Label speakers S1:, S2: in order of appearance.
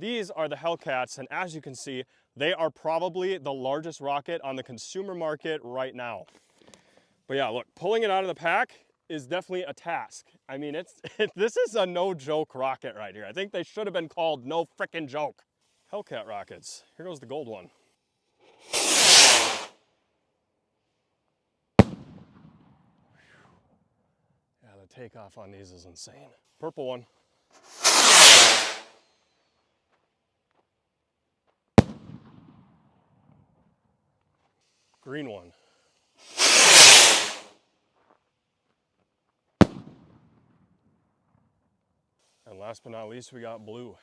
S1: These are the Hellcats, and as you can see, they are probably the largest rocket on the consumer market right now. But yeah, look, pulling it out of the pack is definitely a task. I mean, this is a no joke rocket right here. I think they should have been called no frickin' joke. Hellcat rockets. Here goes the gold one. Yeah, the takeoff on these is insane. Purple one. Green one. And last but not least, we got blue.